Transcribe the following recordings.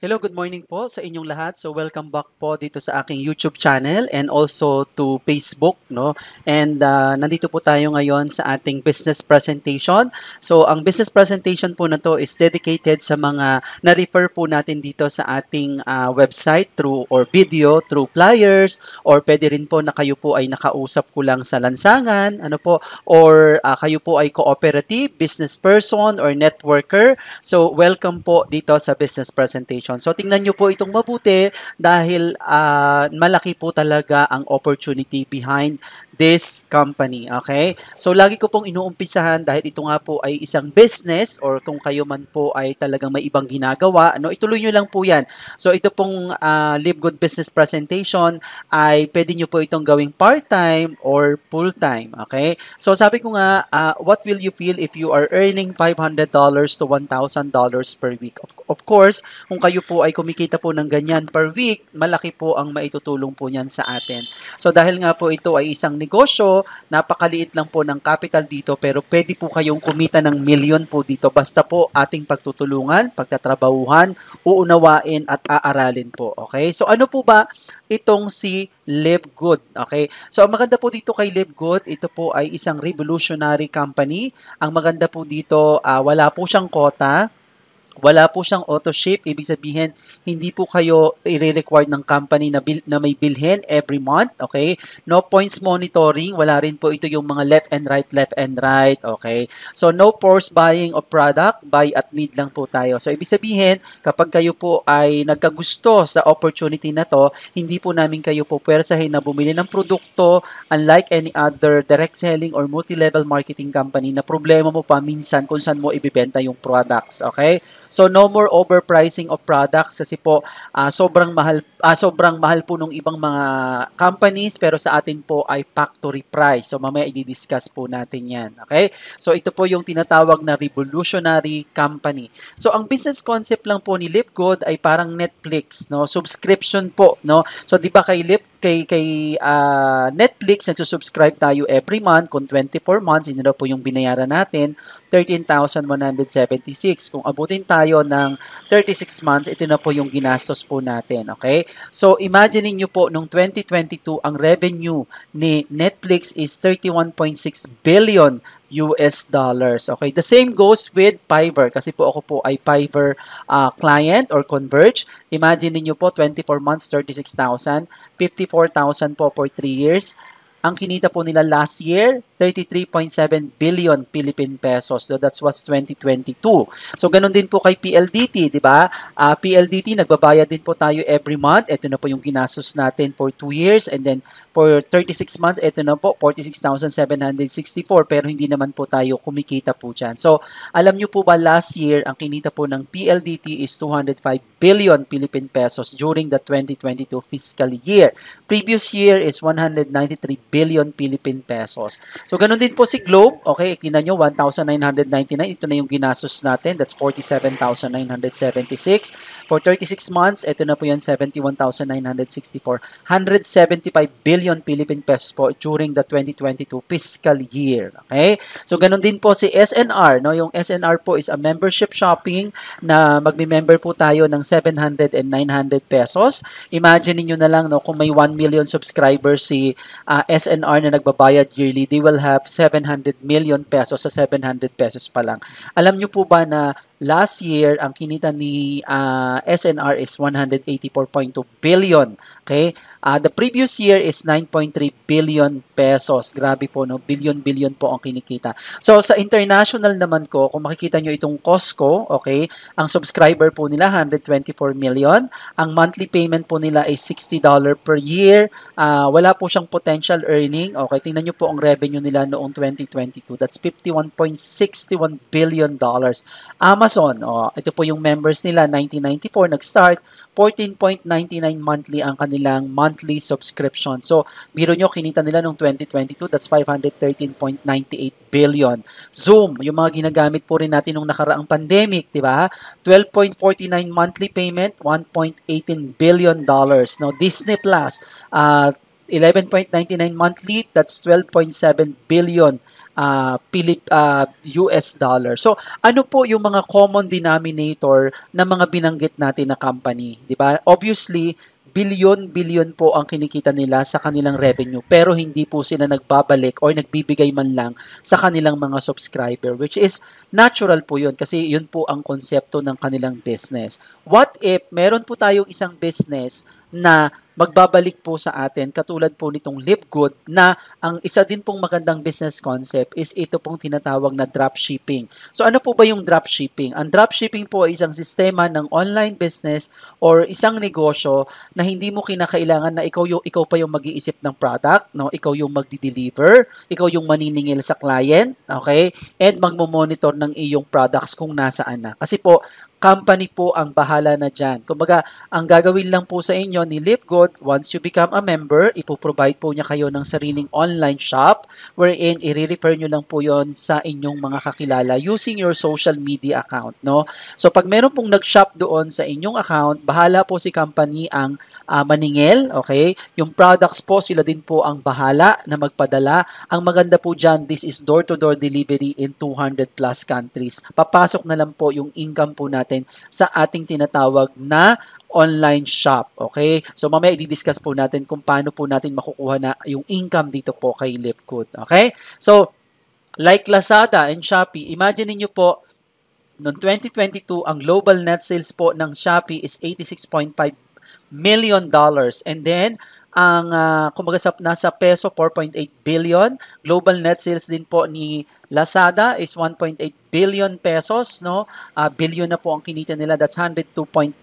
Hello, good morning po sa inyong lahat. So welcome back po dito sa aking YouTube channel and also to Facebook, no? And nandito po tayo ngayon sa ating business presentation. So ang business presentation po na to is dedicated sa mga na-refer po natin dito sa ating website through or video, through flyers, or pwede rin po na kayo po ay nakausap ko lang sa lansangan, ano po, or kayo po ay cooperative, business person, or networker. So, welcome po dito sa business presentation. So, tingnan nyo po itong mabuti dahil malaki po talaga ang opportunity behind this company. Okay? So, lagi ko pong inuumpisahan dahil ito nga po ay isang business or kung kayo man po ay talagang may ibang ginagawa, ano, ituloy nyo lang po yan. So, ito pong Live Good Business Presentation ay pwede nyo po itong gawing part-time or full-time. Okay? So, sabi ko nga, what will you feel if you are earning $500 to $1,000 per week? Of course, kung kayo po ay kumikita po ng ganyan per week, malaki po ang maitutulong po niyan sa atin. So, dahil nga po ito ay isang negosyo, napakaliit lang po ng capital dito, pero pwede po kayong kumita ng milyon po dito. Basta po ating pagtutulungan, pagtatrabahuhan, uunawain at aaralin po. Okay? So, ano po ba itong si Live Good? Okay? So, ang maganda po dito kay Live Good, ito po ay isang revolutionary company. Ang maganda po dito, wala po siyang quota. Wala po siyang auto ship, ibig sabihin hindi po kayo i-require ng company na may bilhin every month, okay? No points monitoring, wala rin po ito yung mga left and right, okay? So no forced buying of product, buy at need lang po tayo. So ibig sabihin, kapag kayo po ay nagkagusto sa opportunity na to, hindi po namin kayo po pwersahin na bumili ng produkto, unlike any other direct selling or multi-level marketing company na problema mo pa minsan kung saan mo ibibenta yung products, okay? So no more overpricing of products kasi po sobrang mahal po nung ibang mga companies pero sa atin po ay factory price. So mamaya i-discuss po natin 'yan. Okay? So ito po yung tinatawag na revolutionary company. So ang business concept lang po ni Lipgood ay parang Netflix, no? Subscription po, no? So 'di ba kay Netflix nagsusubscribe tayo every month kung 24 months, yun na po yung binayaran natin, 13,176. Kung abutin tayo ng 36 months, ito na po yung ginastos po natin. Okay? So, imagine niyo po, nung 2022, ang revenue ni Netflix is 31.6 billion US dollars. Okay? The same goes with Fiverr. Kasi po ako po ay Fiverr client or Converge. Imagine niyo po, 24 months, 36,000. 54,000 po for 3 years. Ang kinita po nila last year, 33.7 billion Philippine pesos. So that was 2022. So ganun din po kay PLDT, di ba? PLDT, nagbabayad din po tayo every month. Ito na po yung ginastos natin for 2 years. And then for 36 months, ito na po, 46,764. Pero hindi naman po tayo kumikita po dyan. So alam nyo po ba last year, ang kinita po ng PLDT is 205 billion Philippine pesos during the 2022 fiscal year. Previous year is 193 billion Philippine pesos. So, ganun din po si Globe. Okay, tingnan nyo, 1,999. Ito na yung ginastos natin. That's 47,976. For 36 months, ito na po yan, 71,964. 175 billion Philippine pesos po during the 2022 fiscal year. Okay? So, ganun din po si SNR. No? Yung SNR po is a membership shopping na magmi-member po tayo ng 700 and 900 pesos. Imagine niyo na lang, no, kung may 1 million subscribers si SNR na nagbabayad yearly, they will have 700 million pesos sa 700 pesos pa lang. Alam niyo po ba na last year, ang kinita ni SNR is 184.2 billion. Okay? The previous year is 9.3 billion pesos. Grabe po, no? Billion po ang kinikita. So, sa international naman ko, kung makikita nyo itong Costco, okay, ang subscriber po nila, 124 million. Ang monthly payment po nila is $60 per year. Wala po siyang potential earning. Okay, tingnan nyo po ang revenue nila noong 2022. That's $51.61 billion. Amazon, ito po yung members nila, 1994 nag-start, 14.99 monthly ang kanilang monthly subscription. So, biro nyo, kinita nila noong 2022, that's 513.98 billion. Zoom, yung mga ginagamit po rin natin nung nakaraang pandemic, di ba? 12.49 monthly payment, $1.18 billion. No, Disney Plus, 11.99 monthly, that's 12.7 billion US dollar. So, ano po yung mga common denominator na mga binanggit natin na company, 'di ba? Obviously, billion po ang kinikita nila sa kanilang revenue pero hindi po sila nagbabalik or nagbibigay man lang sa kanilang mga subscriber, which is natural po yun kasi yun po ang konsepto ng kanilang business. What if meron po tayong isang business na magbabalik po sa atin katulad po nitong Livegood na ang isa din pong magandang business concept is ito pong tinatawag na dropshipping. So ano po ba yung dropshipping? Ang dropshipping po ay isang sistema ng online business or isang negosyo na hindi mo kinakailangan na ikaw pa yung mag-iisip ng product, no? Ikaw yung magdi-deliver, ikaw yung maniningil sa client, okay? And magmo-monitor ng iyong products kung nasaan na. Kasi po company po ang bahala na dyan. Kumbaga, ang gagawin lang po sa inyo ni Livegood, once you become a member, ipoprovide po niya kayo ng sariling online shop wherein i-refer nyo lang po yon sa inyong mga kakilala using your social media account. No? So, pag meron pong nag-shop doon sa inyong account, bahala po si company ang maningil. Okay? Yung products po, sila din po ang bahala na magpadala. Ang maganda po dyan, this is door-to-door delivery in 200 plus countries. Papasok na lang po yung income po natin sa ating tinatawag na online shop. Okay? So, mamaya i-discuss po natin kung paano po natin makukuha na yung income dito po kay Livegood. Okay? So, like Lazada and Shopee, imagine niyo po, noong 2022, ang global net sales po ng Shopee is $86.5 million. And then, ang kumbaga nasa peso 4.8 billion. Global net sales din po ni Lazada is 1.8 billion pesos, no? Billion na po ang kinita nila. That's 102.4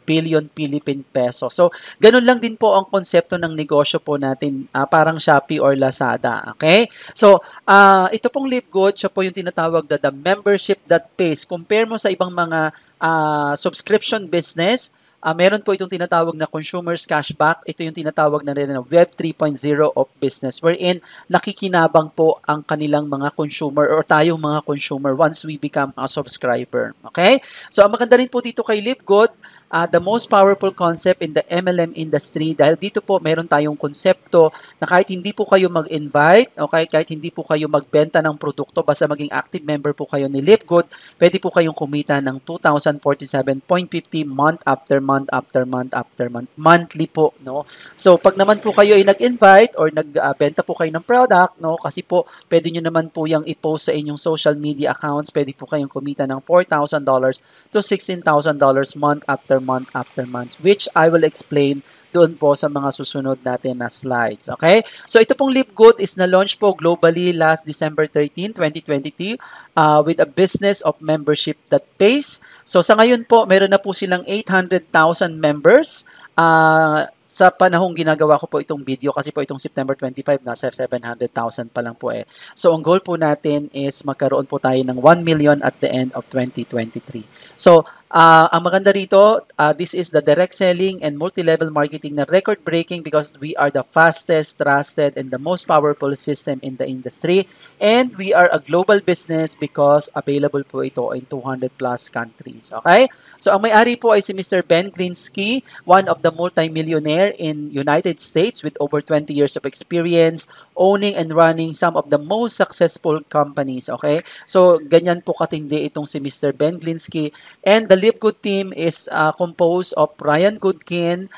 billion Philippine peso. So, ganun lang din po ang konsepto ng negosyo po natin, parang Shopee or Lazada. Okay? So, ito pong Livegood, siya po yung tinatawag na the membership that pays. Compare mo sa ibang mga subscription business, meron po itong tinatawag na consumers cashback. Ito yung tinatawag na rin na Web 3.0 of business wherein nakikinabang po ang kanilang mga consumer or tayong mga consumer once we become a subscriber. Okay? So, ang maganda rin po dito kay Livegood, the most powerful concept in the MLM industry dahil dito po meron tayong konsepto na kahit hindi po kayo mag-invite, okay, kahit hindi po kayo magbenta ng produkto, basta maging active member po kayo ni Livegood, pwede po kayong kumita ng 2,047.50 month after month after month after month. Monthly po, no? So, pag naman po kayo ay nag-invite or nagbenta po kayo ng product, no, kasi po pwede nyo naman po yung i-post sa inyong social media accounts, pwede po kayong kumita ng $4,000 to $16,000 month after month, which I will explain doon po sa mga susunod natin na slides. Okay? So, ito pong Livegood is na-launch po globally last December 13, 2022 with a business of membership that pays. So, sa ngayon po, meron na po silang 800,000 members. Sa panahong ginagawa ko po itong video kasi po itong September 25, nasa 700,000 pa lang po eh. So, ang goal po natin is magkaroon po tayo ng 1 million at the end of 2023. So, ang maganda rito, this is the direct selling and multi-level marketing na record-breaking because we are the fastest, trusted, and the most powerful system in the industry. And we are a global business because available po ito in 200 plus countries. Okay? So, ang may-ari po ay si Mr. Ben Glinsky, one of the multi-millionaire in United States with over 20 years of experience owning and running some of the most successful companies. Okay? So, ganyan po katindi itong si Mr. Ben Glinsky. And the Livegood team is composed of Ryan Goodkin,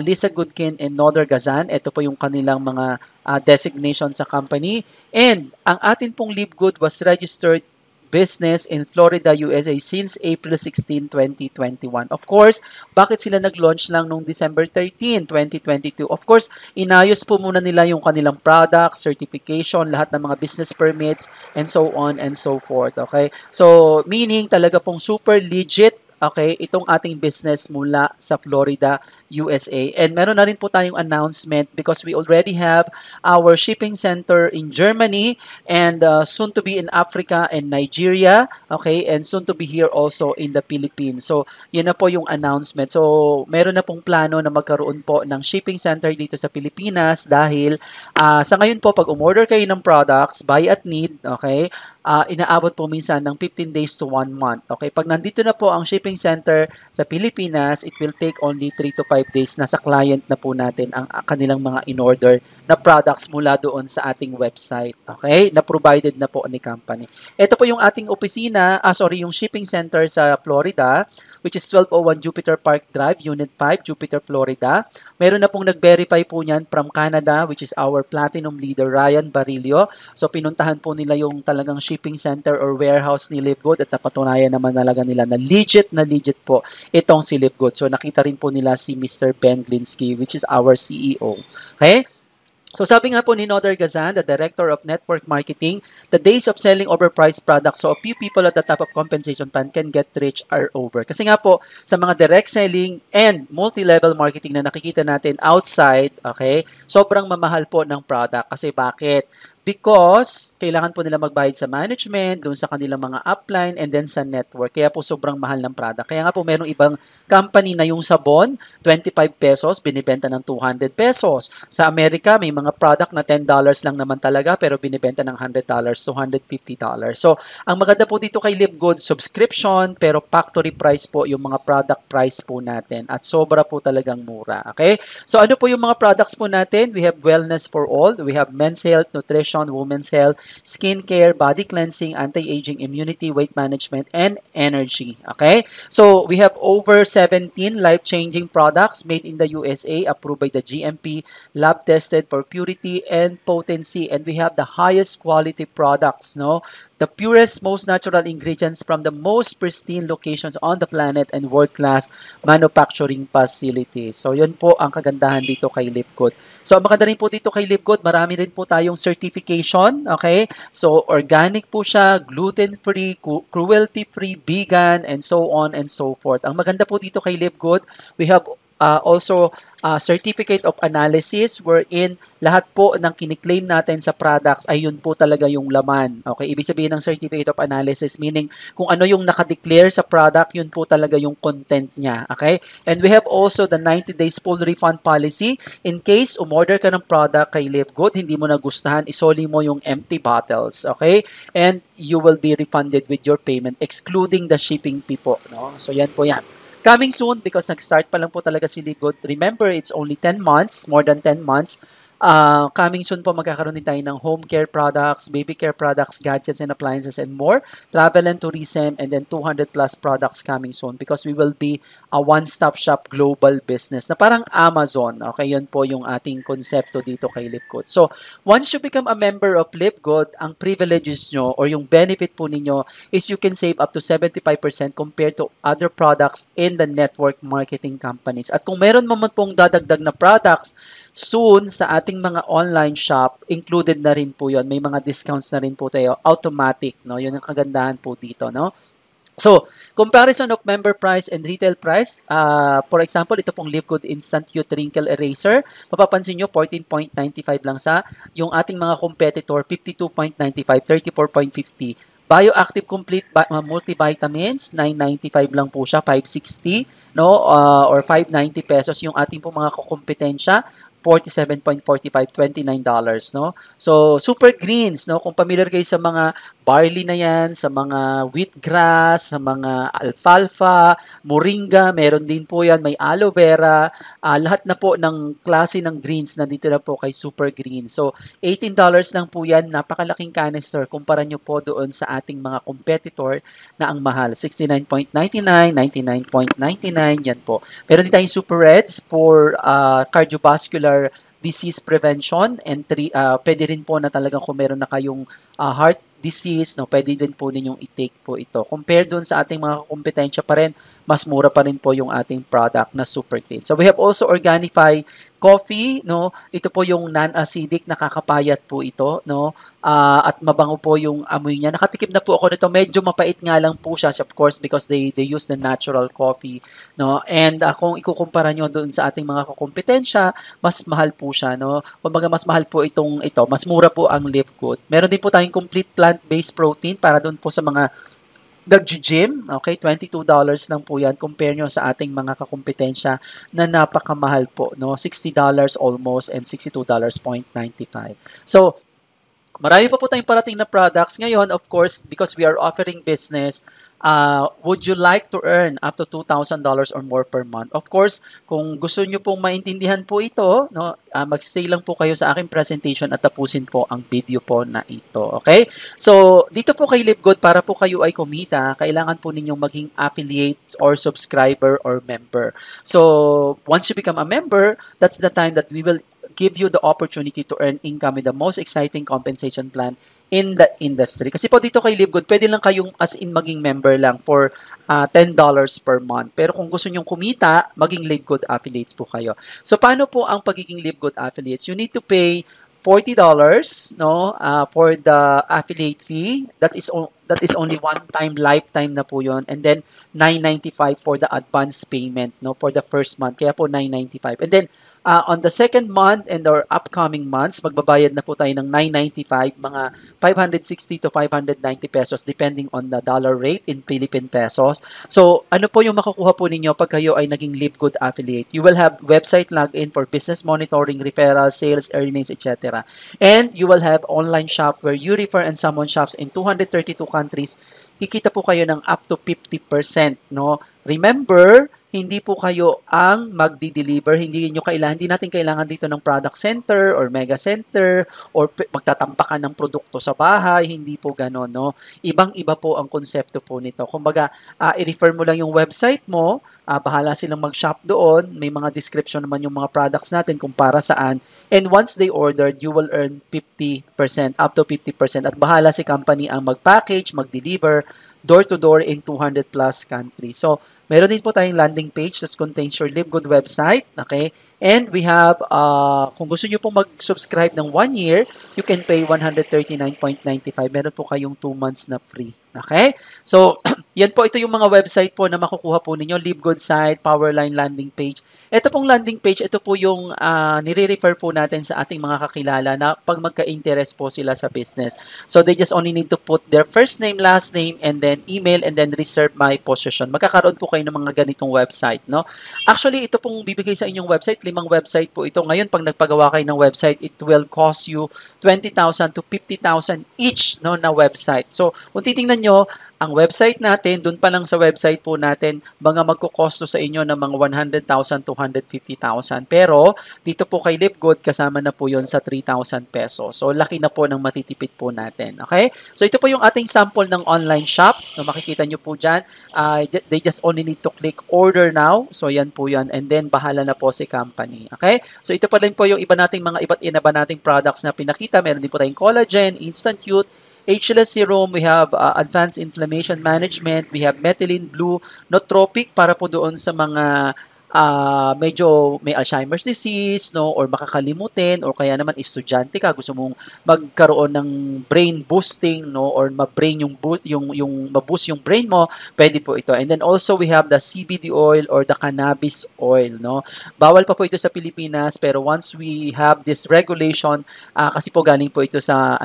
Lisa Goodkin, and Nodar Gazan. Ito po yung kanilang mga designation sa company. And ang atin pong Livegood was registered business in Florida, USA since April 16, 2021. Of course, bakit sila nag-launch lang noong December 13, 2022? Of course, inayos po muna nila yung kanilang product, certification, lahat ng mga business permits, and so on and so forth. Okay? So, meaning talaga pong super legit, okay, itong ating business mula sa Florida, USA. And meron na rin po tayong announcement because we already have our shipping center in Germany and soon to be in Africa and Nigeria, okay, and soon to be here also in the Philippines. So, yun na po yung announcement. So, meron na pong plano na magkaroon po ng shipping center dito sa Pilipinas dahil sa ngayon po, pag umorder kayo ng products, buy at need, okay, inaabot po minsan ng 15 days to 1 month. Okay, pag nandito na po ang shipping shipping center sa Pilipinas, it will take only 3 to 5 days. Nasa client na po natin ang kanilang mga in-order na products mula doon sa ating website. Okay? Na provided na po ni company. Ito po yung ating opisina, yung shipping center sa Florida, which is 1201 Jupiter Park Drive, Unit 5, Jupiter, Florida. Meron na pong nag-verify po niyan from Canada, which is our platinum leader, Ryan Barilio. So, pinuntahan po nila yung talagang shipping center or warehouse ni Livegood at napatunayan naman talaga nila na legit po itong si Livegood. So, nakita rin po nila si Mr. Ben Glinsky, which is our CEO. Okay? So sabi nga po ni Nodar Gazan, the Director of Network Marketing, the days of selling overpriced products so a few people at the top of compensation plan can get rich are over. Kasi nga po, sa mga direct selling and multi-level marketing na nakikita natin outside, okay, sobrang mamahal po ng product. Kasi bakit? Because kailangan po nila magbayad sa management, doon sa kanilang mga upline, and then sa network. Kaya po sobrang mahal ng product. Kaya nga po merong ibang company na yung sabon, 25 pesos, binibenta ng 200 pesos. Sa Amerika, may mga product na $10 lang naman talaga, pero binibenta ng $100, $250. So, ang maganda po dito kay Livegood, subscription, pero factory price po yung mga product price po natin. At sobra po talagang mura. Okay? So, ano po yung mga products po natin? We have wellness for all. We have men's health, nutrition, women's health, skincare, body cleansing, anti-aging, immunity, weight management, and energy. Okay? So, we have over 17 life-changing products made in the USA, approved by the GMP, lab-tested for purity and potency, and we have the highest quality products, no? The purest, most natural ingredients from the most pristine locations on the planet and world-class manufacturing facilities. So, yun po ang kagandahan dito kay Livegood. So, ang maganda rin po dito kay Livegood, marami rin po tayong certification, okay? So, organic po siya, gluten-free, cruelty-free, vegan, and so on and so forth. Ang maganda po dito kay Livegood, we have also certificate of analysis wherein lahat po ng kiniklaim natin sa products ay yun po talaga yung laman. Okay? Ibig sabihin ng certificate of analysis meaning kung ano yung nakadeclare sa product, yun po talaga yung content niya. Okay? And we have also the 90 days full refund policy. In case umorder ka ng product kay Livegood, hindi mo nagustuhan, isoli mo yung empty bottles. Okay? And you will be refunded with your payment excluding the shipping fee po. No? So yan po yan. Coming soon, because nag-start pa lang po talaga si Livegood. Remember, it's only 10 months, more than 10 months. Coming soon po, magkakaroon din tayo ng home care products, baby care products, gadgets and appliances, and more. Travel and tourism, and then 200 plus products coming soon because we will be a one-stop shop global business na parang Amazon. Okay, yun po yung ating konsepto dito kay Livegood. So, once you become a member of Livegood, ang privileges nyo or yung benefit po ninyo is you can save up to 75% compared to other products in the network marketing companies. At kung meron mo man pong dadagdag na products, soon sa ating mga online shop, included na rin po yon. May mga discounts na rin po tayo, automatic, no? Yun ang kagandahan po dito, no? So, comparison of member price and retail price. For example, ito pong Livegood Instant Youth Wrinkle Eraser. Mapapansin nyo, 14.95 lang sa yung ating mga competitor, 52.95, 34.50. Bioactive Complete Multivitamins, 995 lang po siya, 560, no? Or 590 pesos yung ating po mga kukumpetensya. 47.45, $29, no? So, Super Greens, no? Kung familiar kayo sa mga barley na yan, sa mga wheatgrass, sa mga alfalfa, moringa, meron din po yan, may aloe vera, lahat na po ng klase ng greens na dito na po kay Super Green. So, $18 lang po yan, napakalaking canister, kumpara nyo po doon sa ating mga competitor na ang mahal, $69.99, $99.99, yan po. Meron din tayong Super Reds for cardiovascular disease prevention and pwede rin po na talagang kung meron na kayong heart disease, no, pwede din po ninyong i-take po ito. Compare dun sa ating mga kompetensya pa rin, mas mura pa rin po yung ating product na Super Clean. So we have also Organifi coffee, no? Ito po yung non-acidic, nakakapayat po ito, no? At mabango po yung amoy niya. Nakatikim na po ako nito. Medyo mapait nga lang po siya, of course, because they use the natural coffee, no? And kung ikukumpara nyo doon sa ating mga kakompetensya, mas mahal po siya, no? Kumbaga mas mahal po ito, mas mura po ang Livegood. Meron din po tayong complete plant-based protein para doon po sa mga nag-gym, okay, $22 lang po yan. Compare nyo sa ating mga kakompetensya na napakamahal po, no? $60 almost and $62.95. So, Marami pa po tayong parating na products. Ngayon, of course, because we are offering business, would you like to earn up to $2,000 or more per month? Of course, kung gusto nyo pong maintindihan po ito, no, mag-stay lang po kayo sa aking presentation at tapusin po ang video po na ito. Okay? So, dito po kay LiveGood, para po kayo ay kumita, kailangan po ninyong maging affiliate or subscriber or member. So, once you become a member, that's the time that we will give you the opportunity to earn income with the most exciting compensation plan in the industry. Kasi po dito kay LiveGood, pwede lang kayong as in maging member lang for $10 per month. Pero kung gusto nyong kumita, maging LiveGood affiliates po kayo. So paano po ang pagiging LiveGood affiliates? You need to pay $40 no for the affiliate fee. That is only one time, lifetime na po yon, and then $9.95 for the advance payment no for the first month, kaya po $9.95. And then on the second month and our upcoming months, magbabayad na po tayo ng $9.95, mga 560 to 590 pesos depending on the dollar rate in Philippine pesos. So ano po yung makukuha po ninyo pag kayo ay naging LiveGood affiliate? You will have website login for business monitoring, referral, sales, earnings, etc. And you will have online shop where you refer and someone shops in 232 countries. Kikita po kayo ng up to 50%, no? Remember, hindi po kayo ang magdi-deliver, hindi natin kailangan dito ng product center or mega center or magtatampakan ng produkto sa bahay, hindi po gano'n, no? Ibang-iba po ang konsepto po nito. Kumbaga, i-refer mo lang yung website mo, bahala silang mag-shop doon, may mga description naman yung mga products natin kung para saan, and once they ordered, you will earn 50%, up to 50%, at bahala si company ang mag-package, mag-deliver, door-to-door in 200 plus countries. So, meron din po tayong landing page that contains your LiveGood website, okay? And we have, kung gusto nyo pong mag-subscribe ng 1 year, you can pay $139.95. Meron po kayong 2 months na free. Okay? So, yan po, ito yung mga website po na makukuha po ninyo. LiveGood site, Powerline landing page. Ito pong landing page, ito po yung nire-refer po natin sa ating mga kakilala na pag magka-interest po sila sa business. So, they just only need to put their first name, last name, and then email, and then reserve my position. Magkakaroon po kayo ng mga ganitong website, no? Actually, ito pong bibigay sa inyong website, 5 website po ito. Ngayon, pag nagpagawa kayo ng website, it will cost you 20,000 to 50,000 each, no, na website. So, kung titingnan nyo, ang website natin, dun pa lang sa website po natin, mga magkukosto sa inyo ng mga 100,000 to 150,000. Pero, dito po kay LiveGood, kasama na po yon sa 3,000 pesos. So, laki na po ng matitipid po natin. Okay? So, ito po yung ating sample ng online shop. No, makikita nyo po dyan. They just only need to click order now. So, yan po yan. And then, bahala na po si company. Okay? So, ito pa rin po yung iba nating products na pinakita. Meron din po tayong collagen, instant youth, ageless serum, we have advanced inflammation management, we have methylene blue, nootropic para po doon sa mga medyo may Alzheimer's disease, no, or makakalimutin, or kaya naman estudyante ka, gusto mong magkaroon ng brain boosting, no, or ma-brain yung ma-boost yung brain mo, pwede po ito. And then also we have the CBD oil or the cannabis oil, no. Bawal pa po ito sa Pilipinas, pero once we have this regulation, kasi po galing po ito sa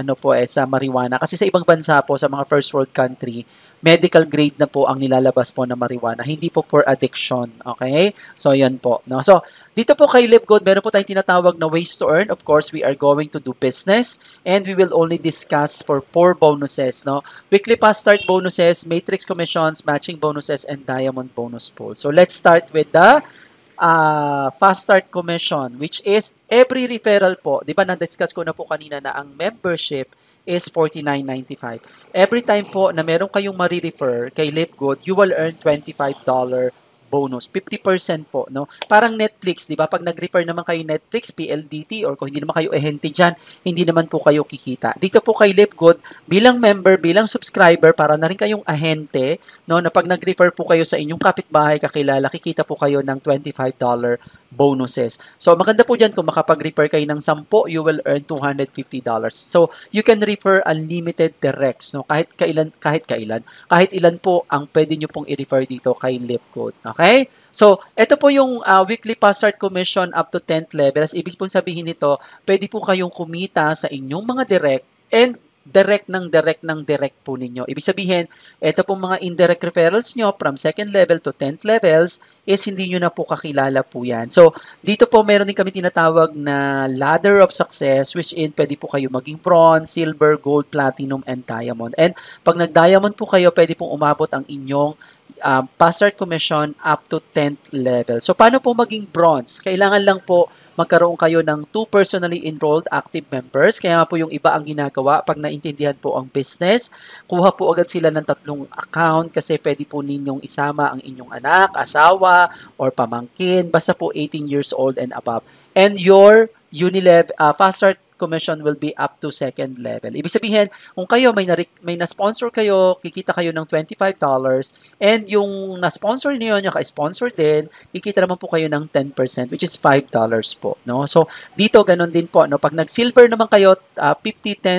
sa marijuana. Kasi sa ibang bansa po, sa mga first world country, medical grade na po ang nilalabas po na marijuana, hindi po for addiction. Okay? So, yan po. No? So, dito po kay LiveGood, meron po tayong tinatawag na ways to earn. Of course, we are going to do business and we will only discuss for 4 bonuses. No? Weekly fast start bonuses, matrix commissions, matching bonuses, and diamond bonus pool. So, let's start with the fast start commission, which is every referral po. Di ba, na-discuss ko na po kanina na ang membership is $49.95. Every time po na meron kayong marirefer kay LiveGood, you will earn $25 bonus. 50% po, no? Parang Netflix, di ba? Pag nag-refer naman kayo Netflix, PLDT, or kung hindi naman kayo ahente dyan, hindi naman po kayo kikita. Dito po kay LiveGood, bilang member, bilang subscriber, para na rin kayong ahente, no? Na pag nag-refer po kayo sa inyong kapitbahay, kakilala, kikita po kayo ng $25 bonuses. So, maganda po dyan kung makapag-refer kayo ng 10, you will earn $250. So, you can refer unlimited directs, no? Kahit ilan po ang pwede nyo pong i-refer dito kay LiveGood. Okay? So, ito po yung weekly fast start commission up to 10th level. As ibig pong sabihin nito, pwede po kayong kumita sa inyong mga direct and direct po ninyo. Ibig sabihin, ito pong mga indirect referrals nyo from 2nd level to 10th levels is hindi nyo na po kakilala po yan. So, dito po meron din kami tinatawag na ladder of success, which in pwede po kayo maging bronze, silver, gold, platinum, and diamond. And pag nag-diamond po kayo, pwede pong umabot ang inyong pass art commission up to 10th level. So, paano po maging bronze? Kailangan lang po magkaroon kayo ng 2 personally enrolled active members. Kaya nga po yung iba ang ginagawa pag naintindihan po ang business, kuha po agad sila ng 3 account kasi pwede po ninyong isama ang inyong anak, asawa, or pamangkin. Basta po 18 years old and above. And your fast start commission will be up to 2nd level. Ibig sabihin, kung kayo may na-sponsor kayo, kikita kayo ng $25 and yung na-sponsor niyo, naka-sponsor din, kikita naman po kayo ng 10% which is $5 po, no? So, dito ganun din po, no? Pag nag-silver naman kayo, 50,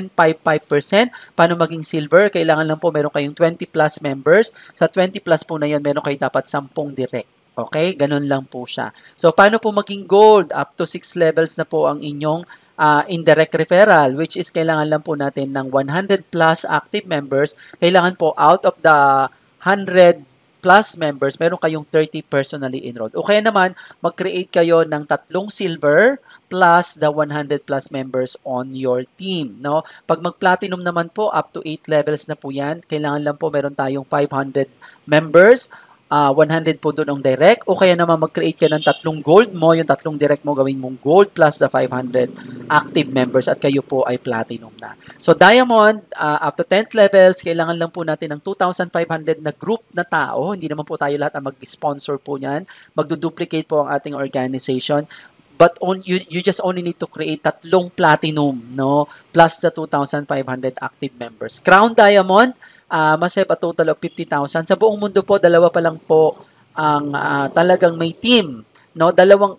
10, 5, 5%. Paano maging silver? Kailangan lang po meron kayong 20 plus members. Sa 20 plus po na yun, meron kayo dapat 10 direct. Okay? Ganun lang po siya. So, paano po maging gold? Up to 6 levels na po ang inyong indirect referral, which is kailangan lang po natin ng 100 plus active members. Kailangan po out of the 100 plus members, meron kayong 30 personally enrolled. O kaya naman, mag-create kayo ng 3 silver plus the 100 plus members on your team. No? Pag mag-platinum naman po, up to 8 levels na po yan. Kailangan lang po meron tayong 500 members. 100 po doon ang direct, o kaya naman mag-create ka ng 3 gold mo, yung 3 direct mo gawin mong gold plus the 500 active members at kayo po ay platinum na. So diamond, up to 10th levels, kailangan lang po natin ng 2,500 na group na tao, hindi naman po tayo lahat ang mag-sponsor po niyan, magduduplicate po ang ating organization. But you just only need to create 3 platinum, no, plus the 2,500 active members. Crown diamond, must have a total of 50,000. Sa buong mundo po, 2 pa lang po ang talagang may team. No,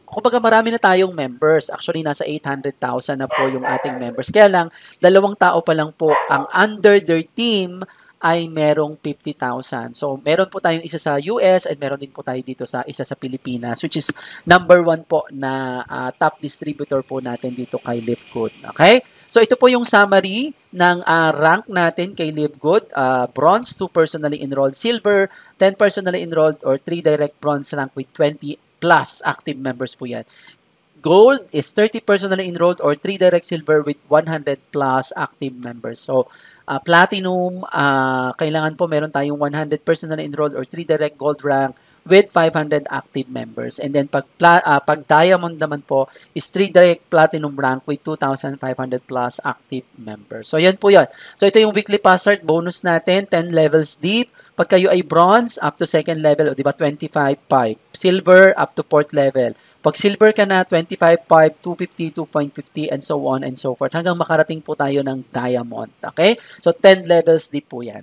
kumbaga marami na tayong members. Actually, nasa 800,000 na po yung ating members. Kaya lang, 2 tao pa lang po ang under their team ay merong 50,000. So, meron po tayong isa sa US at meron din po tayo dito sa isa sa Pilipinas, which is number 1 po na top distributor po natin dito kay Livegood. Okay? So, ito po yung summary ng rank natin kay Livegood. Bronze, 2 personally enrolled. Silver, 10 personally enrolled or 3 direct bronze rank with 20 plus active members po yan. Gold is 30 personally enrolled or 3 direct silver with 100 plus active members. So, platinum, kailangan po meron tayong 100 personally enrolled or 3 direct gold rank with 500 active members. And then, pag diamond naman po is 3 direct platinum rank with 2,500 plus active members. So, yan po yan. So, ito yung weekly pass art bonus natin, 10 levels deep. Pag kayo ay bronze, up to 2nd level, o diba, 25.5. Silver, up to 4th level. Pag silver ka na, 25.5, 250, 2.50, and so on and so forth. Hanggang makarating po tayo ng diamond. Okay? So, 10 levels deep po yan.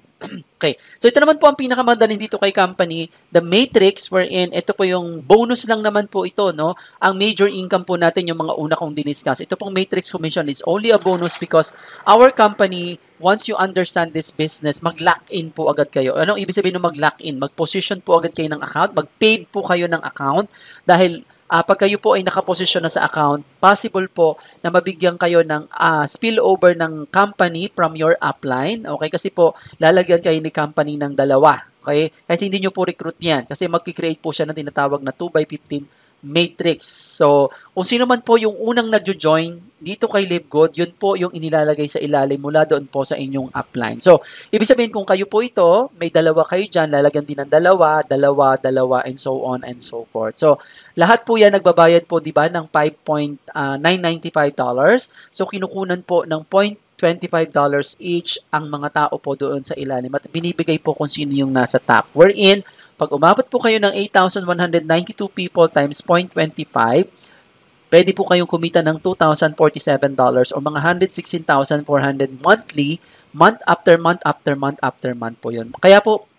Okay. So, ito naman po ang pinakamadaling dito kay company, the matrix wherein ito po yung bonus lang naman po ito, no? Ang major income po natin, yung mga una kong diniscuss. Ito pong matrix commission is only a bonus because our company, once you understand this business, mag-lock in po agad kayo. Anong ibig sabihin ng mag-lock in? Mag-position po agad kayo ng account, mag-paid po kayo ng account dahil pag kayo po ay nakaposisyon na sa account, possible po na mabigyan kayo ng spillover ng company from your upline. Okay? Kasi po, lalagyan kayo ni company ng 2. Okay? Kahit hindi nyo po recruit yan. Kasi mag-create po siya ng tinatawag na 2x15 matrix. So, kung sino man po yung unang nagjo-join dito kay Livegood, yun po yung inilalagay sa ilalim mula doon po sa inyong upline. So, ibig sabihin kung kayo po ito, may 2 kayo dyan, lalagyan din ng 2, 2, 2, and so on and so forth. So, lahat po yan nagbabayad po, di ba, ng $5.995. So, kinukunan po ng $0.25 each ang mga tao po doon sa ilalim at binibigay po kung sino yung nasa top. Wherein, pag umabot po kayo ng 8,192 people times 0.25, pwede po kayong kumita ng $2,047 o mga $116,400 monthly, month after month after month after month po yun. Kaya po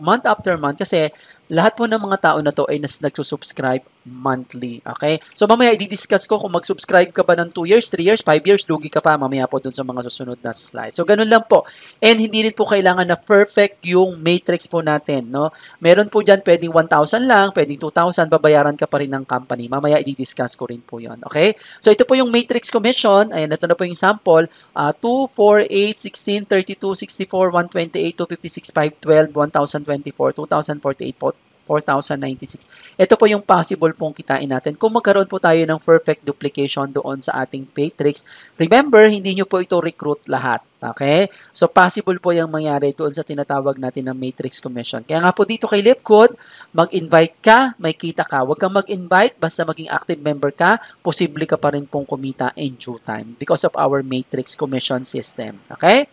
month after month kasi lahat po ng mga tao na to ay nagsusubscribe monthly. Okay? So mamaya i-discuss ko kung mag-subscribe ka ba ng 2 years, 3 years, 5 years, lugi ka pa mamaya po dun sa mga susunod na slide. So ganun lang po. And hindi rin po kailangan na perfect yung matrix po natin. No? Meron po dyan pwedeng 1,000 lang, pwedeng 2,000, babayaran ka pa rin ng company. Mamaya i-discuss ko rin po yon. Okay? So ito po yung matrix commission. Ayan, ito na po yung sample. 2, 4, 8, 16, 32, 64, 128, 256, 512, 1,024, 2,048, 4,096. Ito po yung possible pong kitain natin kung magkaroon po tayo ng perfect duplication doon sa ating matrix. Remember, hindi nyo po ito recruit lahat. Okay? So, possible po yung mangyari doon sa tinatawag natin ng matrix commission. Kaya nga po dito kay LipCode, mag-invite ka, may kita ka. Huwag kang mag-invite, basta maging active member ka, posible ka pa rin pong kumita in due time because of our matrix commission system. Okay?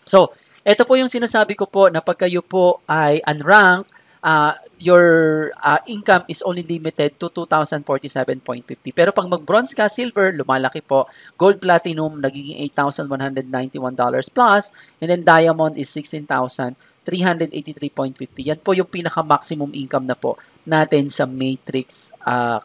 So, ito po yung sinasabi ko po na pag kayo po ay unranked, your income is only limited to 2,047.50. Pero pag mag-bronze ka, silver, lumalaki po. Gold, platinum, nagiging $8,191 plus. And then diamond is 16,383.50. Yan po yung pinaka-maximum income na po natin sa matrix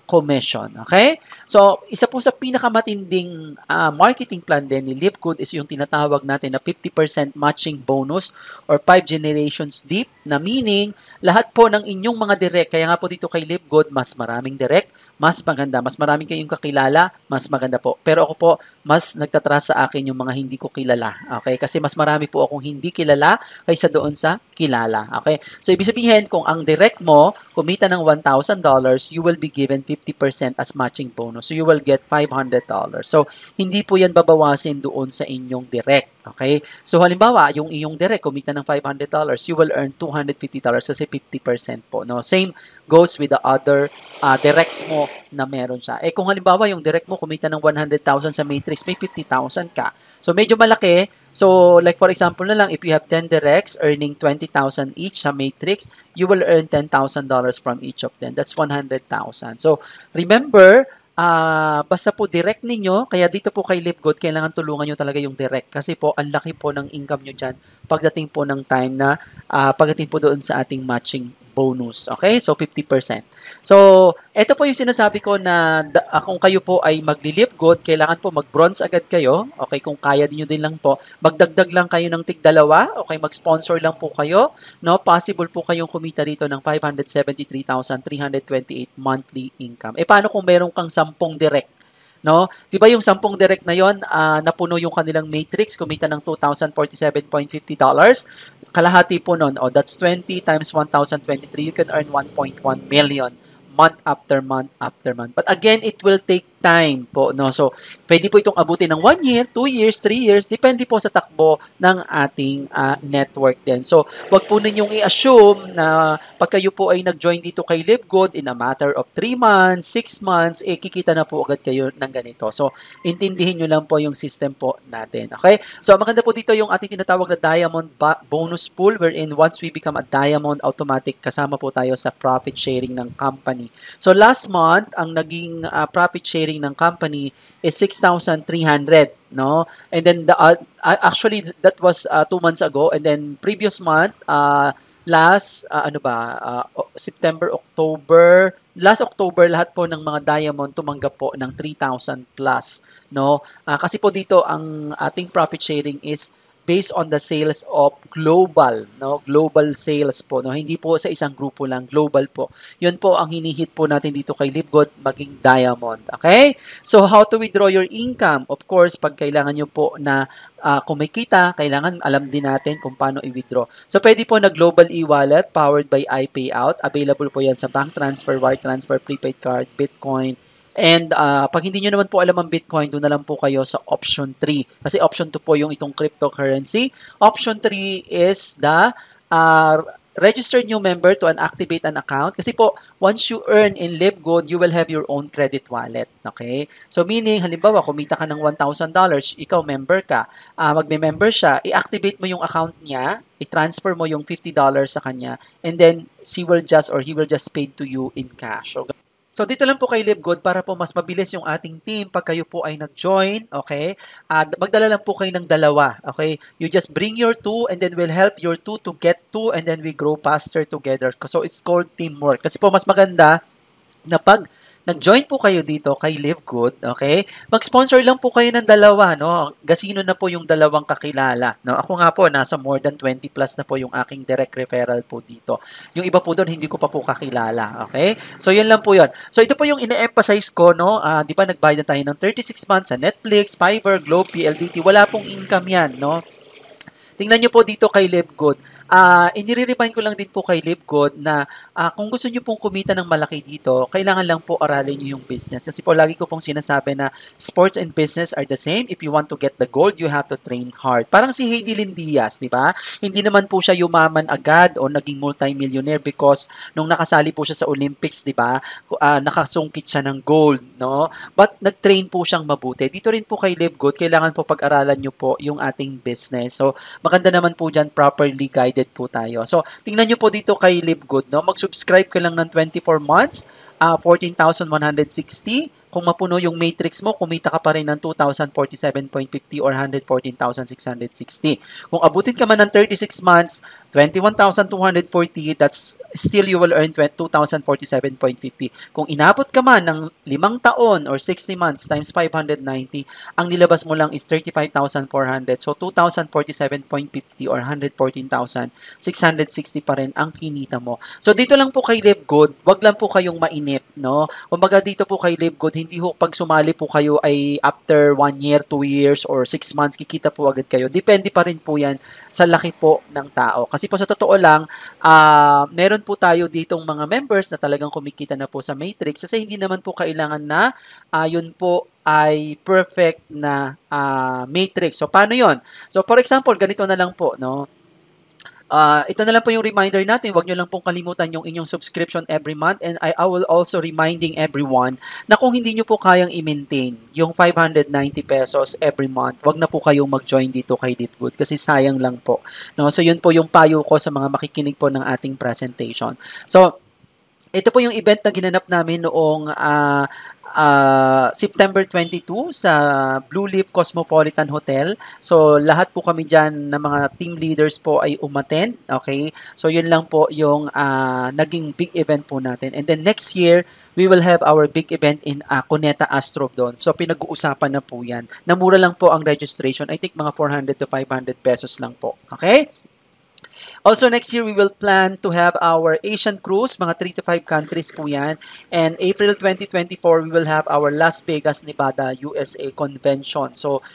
commission. Okay? So, isa po sa pinakamatinding marketing plan din ni LipGood is yung tinatawag natin na 50% matching bonus or 5 generations deep, na meaning lahat po ng inyong mga direct, kaya nga po dito kay LipGood, mas maraming direct, mas maganda. Mas maraming kayong kakilala, mas maganda po. Pero ako po, mas nagtatrust sa akin yung mga hindi ko kilala. Okay? Kasi mas marami po akong hindi kilala kaysa doon sa kilala. Okay? So, ibig sabihin, kung ang direct mo, kumita ng $1,000, you will be given 50% as matching bonus. So, you will get $500. So, hindi po yan babawasin doon sa inyong direct. Okay? So, halimbawa, yung iyong direct, kumita ng $500, you will earn $250 kasi 50% po. No? Same goes with the other directs mo na meron siya. Eh, kung halimbawa, yung direct mo kumita ng 100,000 sa matrix, may 50,000 ka. So, medyo malaki. So, like for example na lang, if you have 10 directs earning 20,000 each sa matrix, you will earn $10,000 from each of them. That's 100,000. So, remember, basta po direct ninyo, kaya dito po kay LipGood, kailangan tulungan nyo talaga yung direct. Kasi po, ang laki po ng income nyo dyan pagdating po ng time na, pagdating po doon sa ating matching bonus. Okay? So, 50%. So, ito po yung sinasabi ko na kung kayo po ay magli-LipGood, kailangan po mag-bronze agad kayo. Okay? Kung kaya niyo din lang po, magdagdag lang kayo ng tig-2. Okay? Mag-sponsor lang po kayo. No? Possible po kayong kumita rito ng 573,328 monthly income. Eh, paano kung meron kang 10 direct? No? 'Di ba yung 10 direct na 'yon, napuno yung kanilang matrix, kumita ng $2,047.50. Kalahati po noon, that's 20 times 1,023, you can earn 1.1 million month after month after month. But again, it will take time po, no? So, pwede po itong abutin ng 1 year, 2 years, 3 years, depende po sa takbo ng ating network din. So, wag po ninyong i-assume na pag kayo po ay nag-join dito kay LipGood in a matter of 3 months, 6 months, kikita na po agad kayo ng ganito. So, intindihin nyo lang po yung system po natin. Okay? So, maganda po dito yung ating tinatawag na diamond bonus pool wherein once we become a diamond, automatic kasama po tayo sa profit sharing ng company. So, last month, ang naging profit sharing ng company is 6,300, no? And then actually that was 2 months ago, and then previous month last September, October, last October lahat po ng mga diamond tumanggap po ng 3,000 plus, no? Kasi po dito ang ating profit sharing is based on the sales of global, no? Global sales po, no? Hindi po sa isang grupo lang, global po. 'Yun po ang hinihit po natin dito kay LipGood, maging diamond. Okay? So, how to withdraw your income? Of course, pag kailangan nyo po na kumikita, kailangan alam din natin kung paano i-withdraw. So, pwede po na global e-wallet powered by iPayout. Available po yan sa bank transfer, wire transfer, prepaid card, Bitcoin. And pag hindi nyo naman po alam ang Bitcoin, doon na lang po kayo sa option 3. Kasi option 2 po yung itong cryptocurrency. Option 3 is the registered new member to activate an account. Kasi po, once you earn in LipGood, you will have your own credit wallet. Okay? So, meaning, halimbawa, kumita ka ng $1,000, ikaw member ka, magme-member siya, i-activate mo yung account niya, i-transfer mo yung $50 sa kanya, and then he will just pay to you in cash. So, So dito lang po kay Live Good para po mas mabilis yung ating team pag kayo po ay nag-join, okay? Magdala lang po kayo ng dalawa, okay? You just bring your two and then we'll help your two to get two and then we grow faster together. So it's called teamwork. Kasi po mas maganda na pag nag-join po kayo dito kay Live Good, okay? Mag-sponsor lang po kayo ng dalawa, no? Gasino na po yung dalawang kakilala, no? Ako nga po, nasa more than 20 plus na po yung aking direct referral po dito. Yung iba po doon, hindi ko pa po kakilala, okay? So, yun lang po yun. So, ito po yung ine-emphasize ko, no? Di ba, nagbayad na tayo ng 36 months sa Netflix, Fiverr, Globe, PLDT. Wala pong income yan, no? Tingnan nyo po dito kay LiveGood. Inire-remind ko lang din po kay LiveGood na kung gusto nyo pong kumita ng malaki dito, kailangan lang po aralin nyo yung business. Kasi po lagi ko pong sinasabi na sports and business are the same. If you want to get the gold, you have to train hard. Parang si Heidi Lynn Diaz, di ba? Hindi naman po siya yumaman agad o naging multi-millionaire because nung nakasali po siya sa Olympics, di ba? Nakasungkit siya ng gold, no? But nag-train po siyang mabuti. Dito rin po kay LiveGood, kailangan po pag-aralan nyo po yung ating business. So, maganda naman po dyan, properly guided po tayo. So, tingnan nyo po dito kay LiveGood, no? Mag-subscribe ka lang ng 24 months, 14,160. Kung mapuno yung matrix mo, kumita ka pa rin ng 2,047.50 or 114,660. Kung abutin ka man ng 36 months, 21,240, that's still you will earn 2,047.50. Kung inabot ka man ng 5 taon or 60 months times 590, ang nilabas mo lang is 35,400. So, 2,047.50 or 114,660 pa rin ang kinita mo. So, dito lang po kay Live Good, wag lang po kayong mainip, no? Kumbaga dito po kay Live Good, hindi ho pag sumali po kayo ay after 1 year, 2 years, or 6 months, kikita po agad kayo. Depende pa rin po yan sa laki po ng tao. Kasi po sa totoo lang, meron po tayo ditong mga members na talagang kumikita na po sa Matrix kasi hindi naman po kailangan na yun po ay perfect na matrix. So, paano yon? So, for example, ganito na lang po, no? Ito na lang po yung reminder natin. Huwag nyo lang pong kalimutan yung inyong subscription every month. And I will also reminding everyone na kung hindi nyo po kayang i-maintain yung 590 pesos every month, huwag na po kayong mag-join dito kay Deepgood kasi sayang lang po. No? So, yun po yung payo ko sa mga makikinig po ng ating presentation. So, ito po yung event na ginanap namin noong September 22 sa Blue Leaf Cosmopolitan Hotel. So, lahat po kami dyan na mga team leaders po ay umattend. Okay? So, yun lang po yung naging big event po natin. And then next year, we will have our big event in Cuneta Astrodome. So, pinag-uusapan na po yan. Namura lang po ang registration. I think mga 400 to 500 pesos lang po. Okay? Also, next year, we will plan to have our Asian cruise, mga 3 to 5 countries po yan. And April 2024, we will have our Las Vegas, Nevada, USA Convention. So,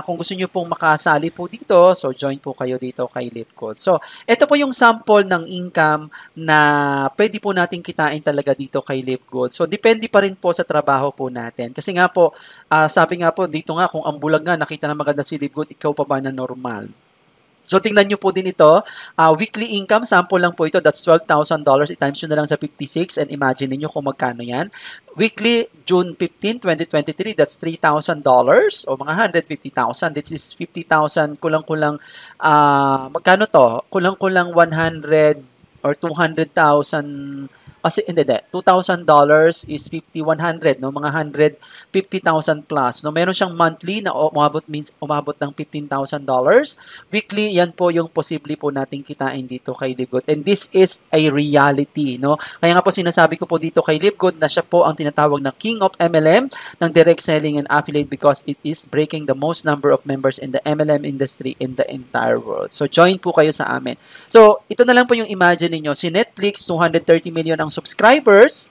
kung gusto nyo pong makasali po dito, so join po kayo dito kay LiveGood. So, ito po yung sample ng income na pwede po natin kitain talaga dito kay LiveGood. So, depende pa rin po sa trabaho po natin. Kasi nga po, sabi nga po dito nga, kung ang bulag nga, nakita na maganda si LiveGood, ikaw pa ba na normal? So, tingnan nyo po din ito. Weekly income, sample lang po ito. That's $12,000. I-times nyo na lang sa 56 and imagine niyo kung magkano yan. Weekly, June 15, 2023, that's $3,000 o mga 150,000. This is 50,000, kulang-kulang, magkano to? Kulang-kulang 100 or 200,000. Kasi hindi, $2,000 is 50, 100, no? Mga 150,000 plus. No? Meron siyang monthly na umabot ng $15,000. Weekly, yan po yung posible po nating kitain dito kay LiveGood. And this is a reality, no? Kaya nga po sinasabi ko po dito kay LiveGood na siya po ang tinatawag na King of MLM ng direct selling and affiliate because it is breaking the most number of members in the MLM industry in the entire world. So, join po kayo sa amin. So, ito na lang po yung imagine niyo. Si Netflix, 230 million ang subscribers.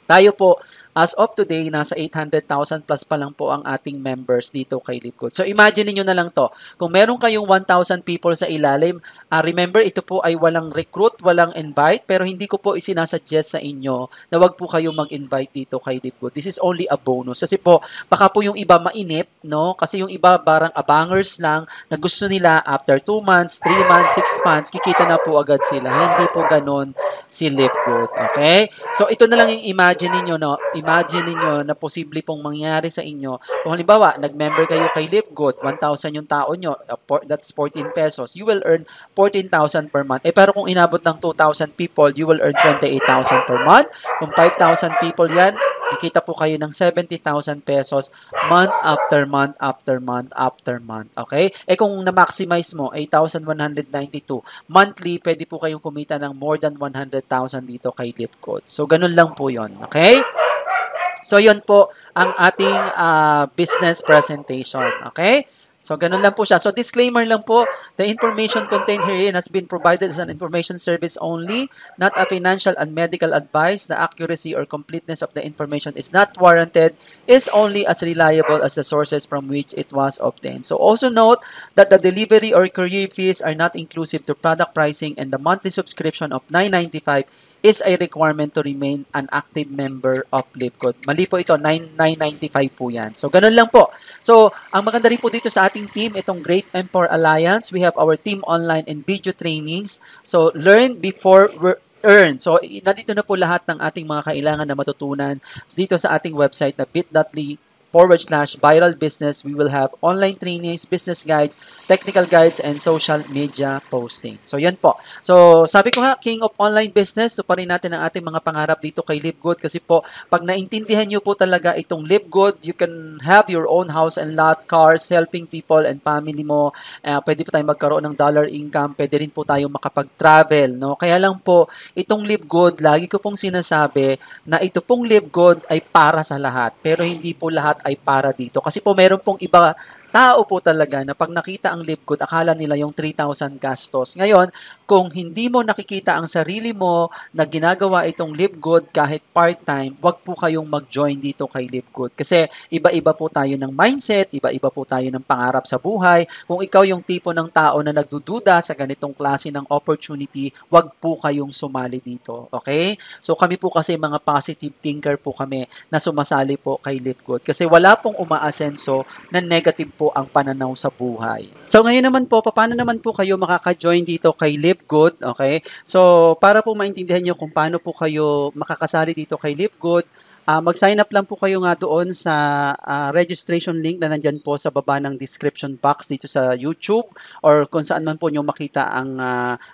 Tayo po, as of today, nasa 800,000 plus pa lang po ang ating members dito kay LiveGood. So, imagine niyo na lang to. Kung meron kayong 1,000 people sa ilalim, remember, ito po ay walang recruit, walang invite, pero hindi ko po isinasuggest sa inyo na wag po kayong mag-invite dito kay LiveGood. This is only a bonus. Kasi po, baka po yung iba mainip, no? Kasi yung iba barang abangers lang na gusto nila after 2 months, 3 months, 6 months, kikita na po agad sila. Hindi po ganun si LiveGood. Okay? So, ito na lang yung imagine niyo, no? imagine ninyo na posible pong mangyari sa inyo. Kung halimbawa, nag-member kayo kay Livegood, 1,000 yung tao nyo, that's 14 pesos. You will earn 14,000 per month. Pero kung inabot ng 2,000 people, you will earn 28,000 per month. Kung 5,000 people yan, kikita po kayo ng 70,000 pesos month after month after month after month. Okay? Kung na-maximize mo, 8,192 monthly, pwede po kayong kumita ng more than 100,000 dito kay Livegood. So, ganun lang po yon. Okay? So, yun po ang ating business presentation. Okay? So, ganun lang po siya. So, disclaimer lang po, the information contained herein has been provided as an information service only, not a financial and medical advice. The accuracy or completeness of the information is not warranted, is only as reliable as the sources from which it was obtained. So, also note that the delivery or courier fees are not inclusive to product pricing, and the monthly subscription of $9.95 is a requirement to remain an active member of Livegood. Mali po ito, $9.95 po yan. So, ganun lang po. So, ang maganda rin po dito sa ating team, itong Great Empower Alliance, we have our team online and video trainings. So, learn before earn. So, nandito na po lahat ng ating mga kailangan na matutunan dito sa ating website na bit.ly/viral business. We will have online trainings, business guides, technical guides, and social media posting. So, yan po. So, sabi ko nga, King of Online Business, so pa rin natin ang ating mga pangarap dito kay Livegood kasi po, pag naintindihan nyo po talaga itong Livegood, you can have your own house and lot, cars, helping people and family mo. Pwede po tayong magkaroon ng dollar income, pwede rin po tayong makapag-travel, no? Kaya lang po, itong Livegood, lagi ko pong sinasabi na ito pong Livegood ay para sa lahat, pero hindi po lahat ay para dito. Kasi po meron pong iba tao po talaga na pag nakita ang Livegood, akala nila yung 3,000 gastos. Ngayon, kung hindi mo nakikita ang sarili mo na ginagawa itong Livegood kahit part-time, wag po kayong mag-join dito kay Livegood. Kasi iba-iba po tayo ng mindset, iba-iba po tayo ng pangarap sa buhay. Kung ikaw yung tipo ng tao na nagdududa sa ganitong klase ng opportunity, wag po kayong sumali dito. Okay? So kami po kasi mga positive thinker po kami na sumasali po kay Livegood. Kasi wala pong umaasenso na negative po ang pananaw sa buhay. So ngayon naman po, paano naman po kayo makaka-join dito kay Livegood? Okay? So para po maintindihan nyo kung paano po kayo makakasali dito kay Livegood, mag-sign up lang po kayo nga doon sa registration link na nandyan po sa baba ng description box dito sa YouTube or kung saan man po nyo makita ang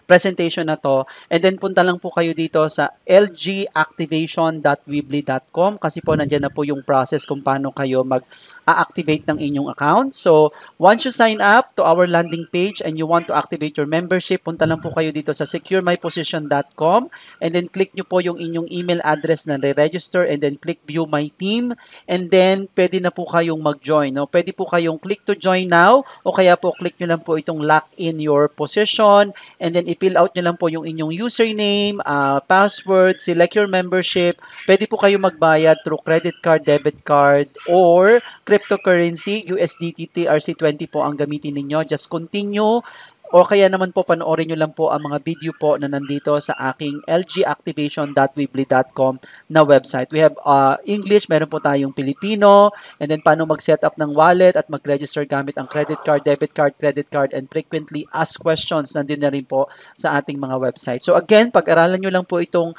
presentation na to. And then punta lang po kayo dito sa lgactivation.weebly.com kasi po nandyan na po yung process kung paano kayo mag-activate ng inyong account. So, once you sign up to our landing page and you want to activate your membership, punta lang po kayo dito sa securemyposition.com and then click nyo po yung inyong email address na re-register and then click view my team and then pwede na po kayong mag-join. No? Pwede po kayong click to join now o kaya po click nyo lang po itong lock in your position and then i-fill out nyo lang po yung inyong username, password, select your membership. Pwede po kayo magbayad through credit card, debit card, or cryptocurrency, USDT, TRC20 po ang gamitin ninyo. Just continue. O kaya naman po panoorin nyo lang po ang mga video po na nandito sa aking lgactivation.weebly.com na website. We have English, meron po tayong Filipino, and then paano mag-set up ng wallet at mag-register gamit ang credit card, debit card, and frequently asked questions nandun na rin po sa ating mga website. So again, pag-aralan nyo lang po itong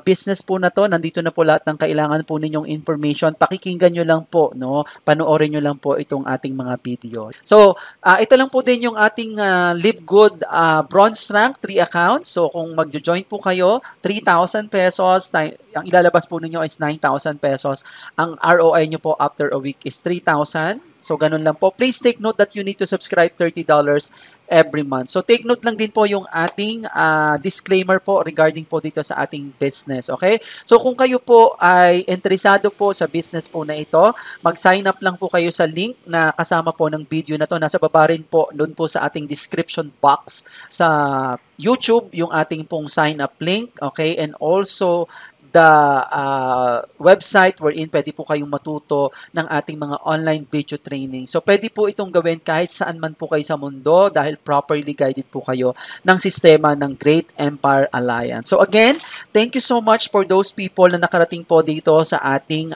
business po na to, nandito na po lahat ng kailangan po ninyong information. Pakikinggan nyo lang po, no? Panoorin nyo lang po itong ating mga video. So, ito lang po din yung ating Livegood bronze rank 3 accounts. So kung magjo-join po kayo, 3,000 pesos, ang ilalabas po ninyo is 9,000 pesos. Ang ROI nyo po after a week is 3,000. So ganun lang po. Please take note that you need to subscribe $30 every month. So take note lang din po yung ating disclaimer po regarding po dito sa ating business. Okay? So kung kayo po ay interesado po sa business po na ito, mag-sign up lang po kayo sa link na kasama po ng video na to. Nasa baba rin po doon po sa ating description box sa YouTube yung ating pong sign up link. Okay? And also the website wherein pwede po kayong matuto ng ating mga online video training. So, pwede po itong gawin kahit saan man po kayo sa mundo dahil properly guided po kayo ng sistema ng Great Empire Alliance. So, again, thank you so much for those people na nakarating po dito sa ating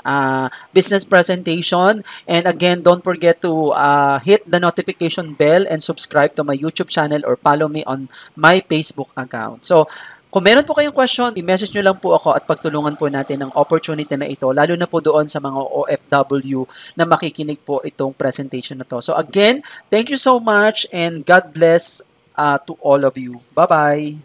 business presentation. And again, don't forget to hit the notification bell and subscribe to my YouTube channel or follow me on my Facebook account. So, Kung meron po kayong question, i-message nyo lang po ako at pagtulungan po natin ang opportunity na ito, lalo na po doon sa mga OFW na makikinig po itong presentation na to. So again, thank you so much and God bless to all of you. Bye-bye!